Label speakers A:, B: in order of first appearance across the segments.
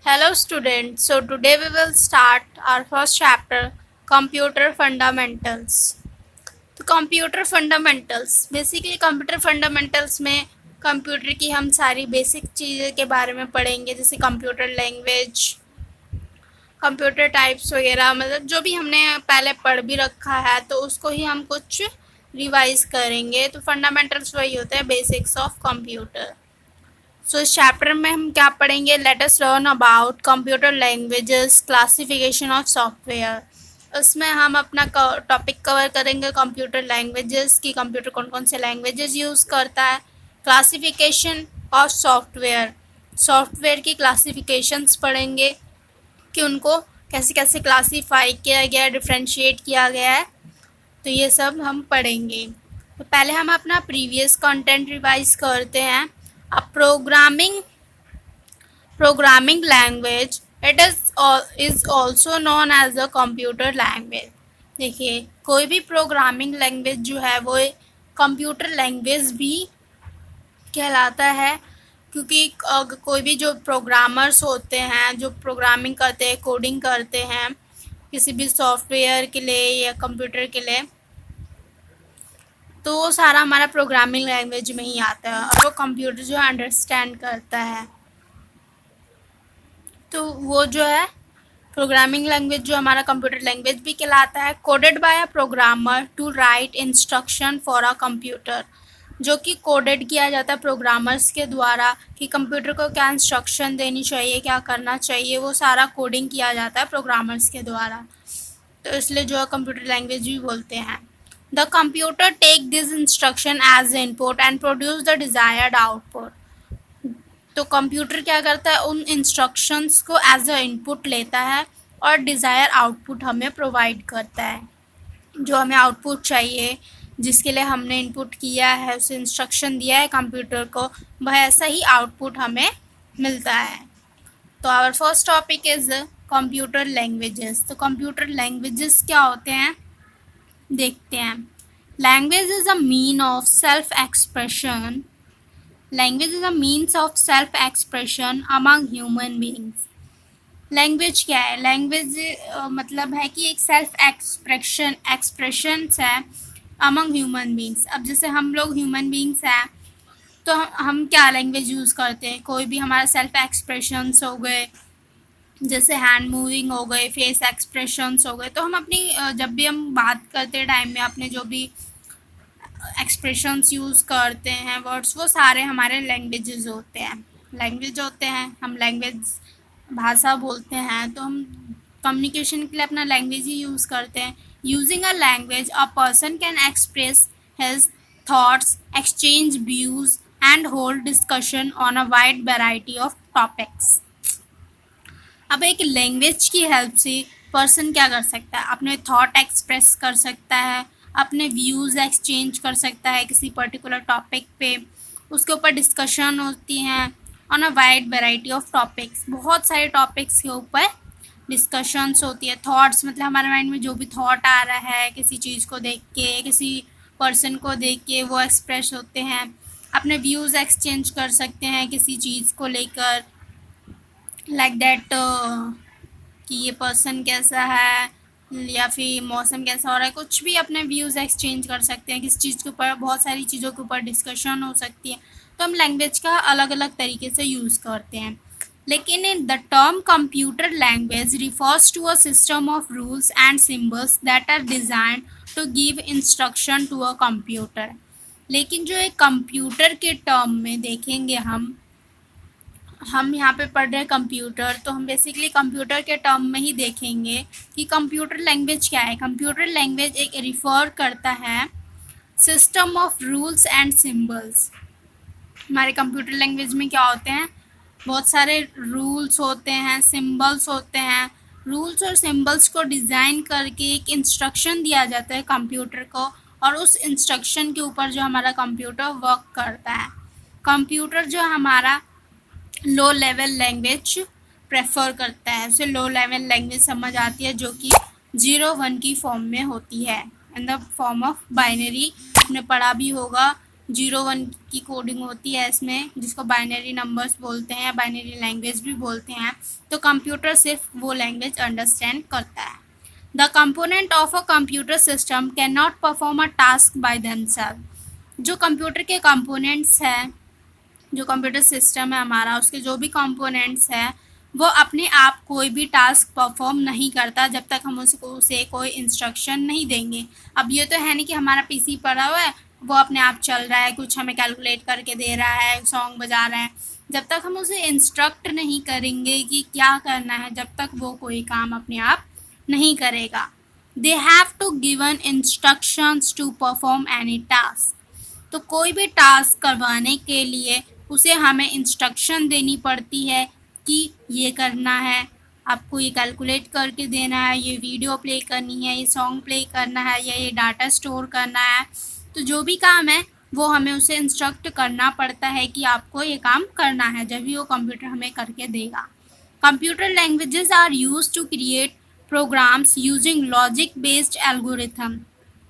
A: Hello students, so today we will start our first chapter, Computer Fundamentals. तो computer fundamentals basically computer fundamentals में computer की हम सारी basic चीज़ें के बारे में पढ़ेंगे, जैसे कंप्यूटर लैंग्वेज, कंप्यूटर टाइप्स वगैरह, मतलब जो भी हमने पहले पढ़ भी रखा है तो उसको ही हम कुछ रिवाइज करेंगे। तो फंडामेंटल्स वही होते हैं, बेसिक्स ऑफ कंप्यूटर। सो इस चैप्टर में हम क्या पढ़ेंगे, let us learn about computer languages, classification of software. उसमें हम अपना टॉपिक कवर करेंगे कंप्यूटर लैंग्वेजेस की, कंप्यूटर कौन कौन से लैंग्वेजेस यूज़ करता है, क्लासिफिकेशन ऑफ सॉफ्टवेयर, सॉफ्टवेयर की क्लासिफिकेशंस पढ़ेंगे कि उनको कैसे कैसे क्लासीफाई किया गया है, डिफ्रेंशिएट किया गया है। तो ये सब हम पढ़ेंगे। तो पहले हम अपना प्रीवियस कंटेंट रिवाइज करते हैं। A programming language, it is also known as a computer language। देखिए, कोई भी प्रोग्रामिंग लैंग्वेज जो है वो कंप्यूटर लैंग्वेज भी कहलाता है, क्योंकि कोई भी जो प्रोग्रामर्स होते हैं, जो प्रोग्रामिंग करते हैं, कोडिंग करते हैं किसी भी सॉफ्टवेयर के लिए या कंप्यूटर के लिए, तो वो सारा हमारा प्रोग्रामिंग लैंग्वेज में ही आता है और वो कंप्यूटर जो अंडरस्टैंड करता है। तो वो जो है प्रोग्रामिंग लैंग्वेज जो हमारा कंप्यूटर लैंग्वेज भी कहलाता है। Coded by a programmer to write instruction for a computer, जो कि कोडेड किया जाता है प्रोग्रामर्स के द्वारा कि कंप्यूटर को क्या इंस्ट्रक्शन देनी चाहिए, क्या करना चाहिए, वो सारा कोडिंग किया जाता है प्रोग्रामर्स के द्वारा। तो इसलिए जो है कंप्यूटर लैंग्वेज भी बोलते हैं। The computer take this instruction as input and produce the desired output. तो कंप्यूटर क्या करता है, उन इंस्ट्रक्शंस को एज अ इनपुट लेता है और डिज़ायर आउटपुट हमें प्रोवाइड करता है। जो हमें आउटपुट चाहिए, जिसके लिए हमने इनपुट किया है, उसे इंस्ट्रक्शन दिया है कंप्यूटर को, वह ऐसा ही आउटपुट हमें मिलता है। तो our first topic is computer languages. तो कंप्यूटर लैंग्वेजेस क्या होते हैं देखते हैं। Language is a mean of self expression. Language is a means of self expression among human beings. Language क्या है, लैंग्वेज मतलब है कि एक सेल्फ एक्सप्रेशंस है अमंग ह्यूमन बींग्स। अब जैसे हम लोग ह्यूमन बींग्स हैं तो हम क्या लैंग्वेज यूज़ करते हैं, कोई भी हमारा सेल्फ एक्सप्रेशंस हो गए, जैसे हैंड मूविंग हो गए, फेस एक्सप्रेशंस हो गए, तो हम अपनी जब भी हम बात करते टाइम में अपने जो भी एक्सप्रेशंस यूज़ करते हैं, वर्ड्स, वो सारे हमारे लैंग्वेजेस होते हैं। लैंग्वेज होते हैं, हम लैंग्वेज भाषा बोलते हैं, तो हम कम्युनिकेशन के लिए अपना लैंग्वेज ही यूज़ करते हैं। Using a language a person can express his thoughts, exchange views and hold discussion on a wide variety of topics. अब एक लैंग्वेज की हेल्प से पर्सन क्या कर सकता है, अपने थॉट एक्सप्रेस कर सकता है, अपने व्यूज़ एक्सचेंज कर सकता है किसी पर्टिकुलर टॉपिक पे, उसके ऊपर डिस्कशन होती हैं on a wide variety of topics. बहुत सारे टॉपिक्स के ऊपर डिस्कशंस होती है। थॉट्स मतलब हमारे माइंड में जो भी थॉट आ रहा है किसी चीज़ को देख के, किसी पर्सन को देख के, वो एक्सप्रेस होते हैं। अपने व्यूज़ एक्सचेंज कर सकते हैं किसी चीज़ को लेकर, लाइक दैट कि ये पर्सन कैसा है या फिर मौसम कैसा हो रहा है, कुछ भी अपने व्यूज़ एक्सचेंज कर सकते हैं किसी चीज़ के ऊपर। बहुत सारी चीज़ों के ऊपर डिस्कशन हो सकती है, तो हम लैंग्वेज का अलग अलग तरीके से यूज़ करते हैं। लेकिन in the term computer language refers to a system of rules and symbols that are designed to give instruction to a computer. लेकिन जो एक कंप्यूटर के टर्म में देखेंगे, हम यहाँ पे पढ़ रहे हैं कंप्यूटर, तो हम बेसिकली कंप्यूटर के टर्म में ही देखेंगे कि कंप्यूटर लैंग्वेज क्या है। कंप्यूटर लैंग्वेज एक रिफ़र करता है system of rules and symbols. हमारे कंप्यूटर लैंग्वेज में क्या होते हैं, बहुत सारे रूल्स होते हैं, सिंबल्स होते हैं। रूल्स और सिंबल्स को डिज़ाइन करके एक इंस्ट्रक्शन दिया जाता है कंप्यूटर को, और उस इंस्ट्रक्शन के ऊपर जो हमारा कंप्यूटर वर्क करता है। कंप्यूटर जो हमारा लो लेवल लैंग्वेज प्रेफर करता है, उसे लो लेवल लैंग्वेज समझ आती है, जो कि 0 1 की फॉर्म में होती है, in the form of binary. आपने पढ़ा भी होगा 0-1 की कोडिंग होती है इसमें, जिसको बाइनरी नंबर्स बोलते हैं या बाइनरी लैंग्वेज भी बोलते हैं। तो कंप्यूटर सिर्फ वो लैंग्वेज अंडरस्टैंड करता है। The component of a computer system can not perform a task by themselves. जो कंप्यूटर के कंपोनेंट्स हैं, जो कंप्यूटर सिस्टम है हमारा, उसके जो भी कंपोनेंट्स हैं, वो अपने आप कोई भी टास्क परफॉर्म नहीं करता जब तक हम उसे कोई इंस्ट्रक्शन नहीं देंगे। अब ये तो है नहीं कि हमारा पीसी पड़ा हुआ है, वो अपने आप चल रहा है, कुछ हमें कैलकुलेट करके दे रहा है, सॉन्ग बजा रहा है। जब तक हम उसे इंस्ट्रक्ट नहीं करेंगे कि क्या करना है, जब तक वो कोई काम अपने आप नहीं करेगा। They have to given instructions to perform any task. तो कोई भी टास्क करवाने के लिए उसे हमें इंस्ट्रक्शन देनी पड़ती है कि ये करना है, आपको ये कैलकुलेट करके देना है, ये वीडियो प्ले करनी है, ये सॉन्ग प्ले करना है, या ये डाटा स्टोर करना है। तो जो भी काम है वो हमें उसे इंस्ट्रक्ट करना पड़ता है कि आपको ये काम करना है, जब भी वो कंप्यूटर हमें करके देगा। Computer languages are used to create programs using logic based algorithm.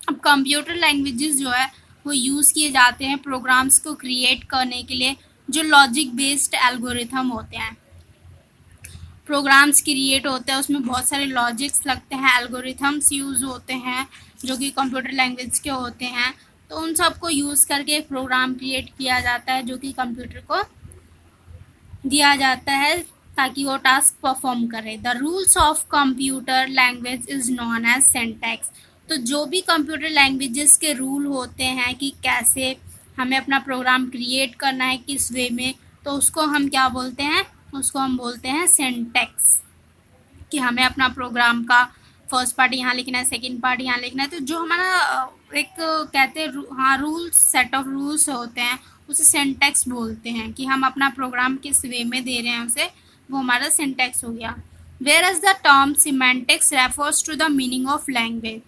A: अब कंप्यूटर लैंग्वेजेस जो है वो यूज़ किए जाते हैं प्रोग्राम्स को क्रिएट करने के लिए, जो लॉजिक बेस्ड एल्गोरिथम होते हैं। प्रोग्राम्स क्रिएट होते हैं, उसमें बहुत सारे लॉजिक्स लगते हैं, एल्गोरिथम्स यूज़ होते हैं जो कि कंप्यूटर लैंग्वेज के होते हैं। तो उन सबको यूज़ करके एक प्रोग्राम क्रिएट किया जाता है जो कि कंप्यूटर को दिया जाता है ताकि वो टास्क परफॉर्म करे। The rules of computer language is known as syntax. तो जो भी कंप्यूटर लैंग्वेजेस के रूल होते हैं कि कैसे हमें अपना प्रोग्राम क्रिएट करना है, किस वे में, तो उसको हम क्या बोलते हैं, उसको हम बोलते हैं सिंटैक्स। कि हमें अपना प्रोग्राम का फर्स्ट पार्ट यहाँ लिखना है, सेकंड पार्ट यहाँ लिखना है। तो जो हमारा एक कहते हैं हाँ रूल्स, सेट ऑफ रूल्स होते हैं, उसे सिंटैक्स बोलते हैं। कि हम अपना प्रोग्राम किस वे में दे रहे हैं उसे, वो हमारा सिंटैक्स हो गया। Whereas the term semantics refers to the meaning of language.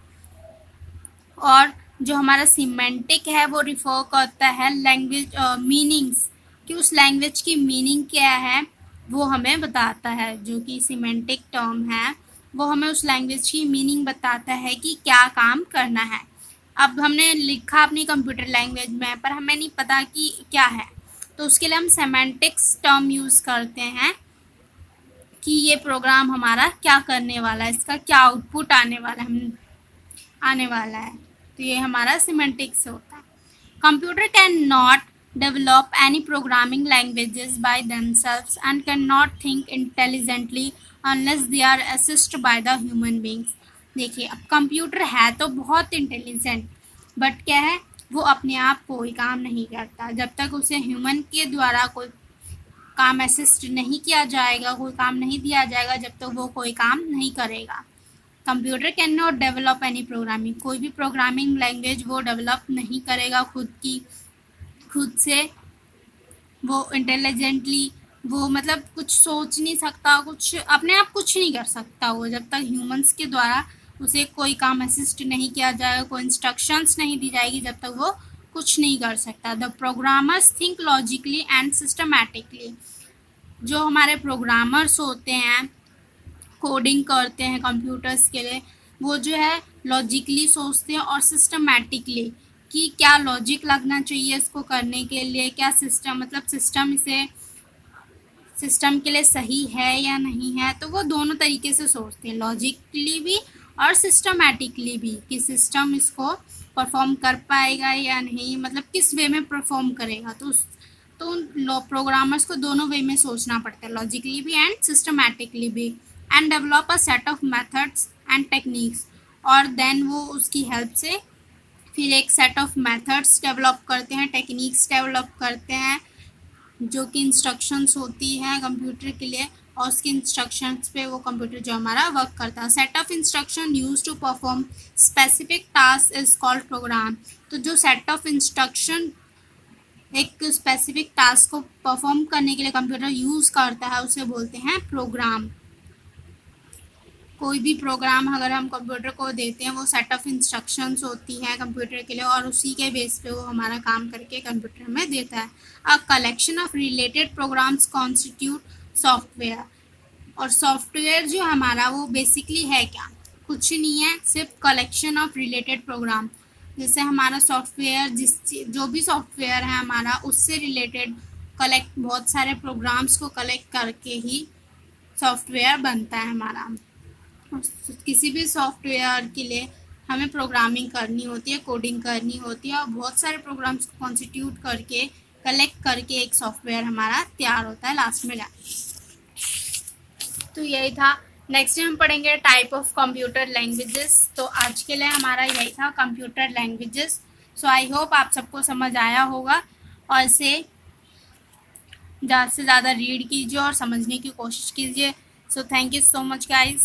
A: और जो हमारा सिमेंटिक है वो रिफर करता है लैंग्वेज मीनिंग्स, कि उस लैंग्वेज की मीनिंग क्या है वो हमें बताता है। जो कि सिमेंटिक टर्म है वो हमें उस लैंग्वेज की मीनिंग बताता है कि क्या काम करना है। अब हमने लिखा अपनी कंप्यूटर लैंग्वेज में, पर हमें नहीं पता कि क्या है, तो उसके लिए हम सेमेंटिक्स टर्म यूज़ करते हैं कि ये प्रोग्राम हमारा क्या करने वाला है, इसका क्या आउटपुट आने वाला है। तो ये हमारा सिमेंटिक्स होता है। Computer can not develop any programming languages by themselves and cannot think intelligently unless they are assisted by the human beings। देखिए, अब कंप्यूटर है तो बहुत इंटेलिजेंट, बट क्या है, वो अपने आप कोई काम नहीं करता जब तक उसे ह्यूमन के द्वारा कोई काम असिस्ट नहीं किया जाएगा, कोई काम नहीं दिया जाएगा, जब तक वो कोई काम नहीं करेगा। Computer can not develop any programming. कोई भी प्रोग्रामिंग लैंग्वेज वो डेवलप नहीं करेगा खुद से। वो इंटेलिजेंटली, वो मतलब कुछ सोच नहीं सकता, कुछ अपने आप कुछ नहीं कर सकता वो, जब तक ह्यूमंस के द्वारा उसे कोई काम असिस्ट नहीं किया जाएगा, कोई इंस्ट्रक्शंस नहीं दी जाएगी, जब तक वो कुछ नहीं कर सकता। The programmers think logically and systematically. जो हमारे प्रोग्रामर्स होते हैं, कोडिंग करते हैं कंप्यूटर्स के लिए, वो जो है लॉजिकली सोचते हैं और सिस्टमैटिकली, कि क्या लॉजिक लगना चाहिए इसको करने के लिए, क्या सिस्टम मतलब सिस्टम के लिए सही है या नहीं है। तो वो दोनों तरीके से सोचते हैं, लॉजिकली भी और सिस्टमैटिकली भी, कि सिस्टम इसको परफॉर्म कर पाएगा या नहीं, मतलब किस वे में परफॉर्म करेगा। तो प्रोग्रामर्स को दोनों वे में सोचना पड़ता है, लॉजिकली भी एंड सिस्टमैटिकली भी। And develop a set of methods and techniques. और देन वो उसकी हेल्प से फिर एक सेट ऑफ मेथड्स डेवलप करते हैं, टेक्निक्स डेवलप करते हैं, जो कि इंस्ट्रक्शंस होती हैं कंप्यूटर के लिए, और उसके इंस्ट्रक्शंस पे वो कंप्यूटर जो हमारा वर्क करता है। Set of instruction use to perform specific task is called program. तो जो सेट ऑफ इंस्ट्रक्शन एक स्पेसिफिक टास्क को परफॉर्म करने के लिए कंप्यूटर यूज़ करता है, उसे बोलते हैं प्रोग्राम। कोई भी प्रोग्राम अगर हम कंप्यूटर को देते हैं, वो सेट ऑफ इंस्ट्रक्शंस होती हैं कंप्यूटर के लिए, और उसी के बेस पे वो हमारा काम करके कंप्यूटर हमें देता है। A collection of related programs constitute software. और सॉफ्टवेयर जो हमारा वो बेसिकली है क्या, कुछ नहीं है, सिर्फ कलेक्शन ऑफ रिलेटेड प्रोग्राम। जैसे हमारा सॉफ्टवेयर जो भी सॉफ्टवेयर है हमारा उससे रिलेटेड कलेक्ट बहुत सारे प्रोग्राम्स को कलेक्ट करके ही सॉफ्टवेयर बनता है हमारा। किसी भी सॉफ्टवेयर के लिए हमें प्रोग्रामिंग करनी होती है, कोडिंग करनी होती है और बहुत सारे प्रोग्राम्स को कॉन्स्टिट्यूट करके कलेक्ट करके एक सॉफ्टवेयर हमारा तैयार होता है लास्ट में जाके। तो यही था। नेक्स्ट हम पढ़ेंगे टाइप ऑफ कंप्यूटर लैंग्वेजेस। तो आज के लिए हमारा यही था computer languages. So I hope आप सबको समझ आया होगा और इसे ज़्यादा से ज़्यादा रीड कीजिए और समझने की कोशिश कीजिए। So thank you so much guys.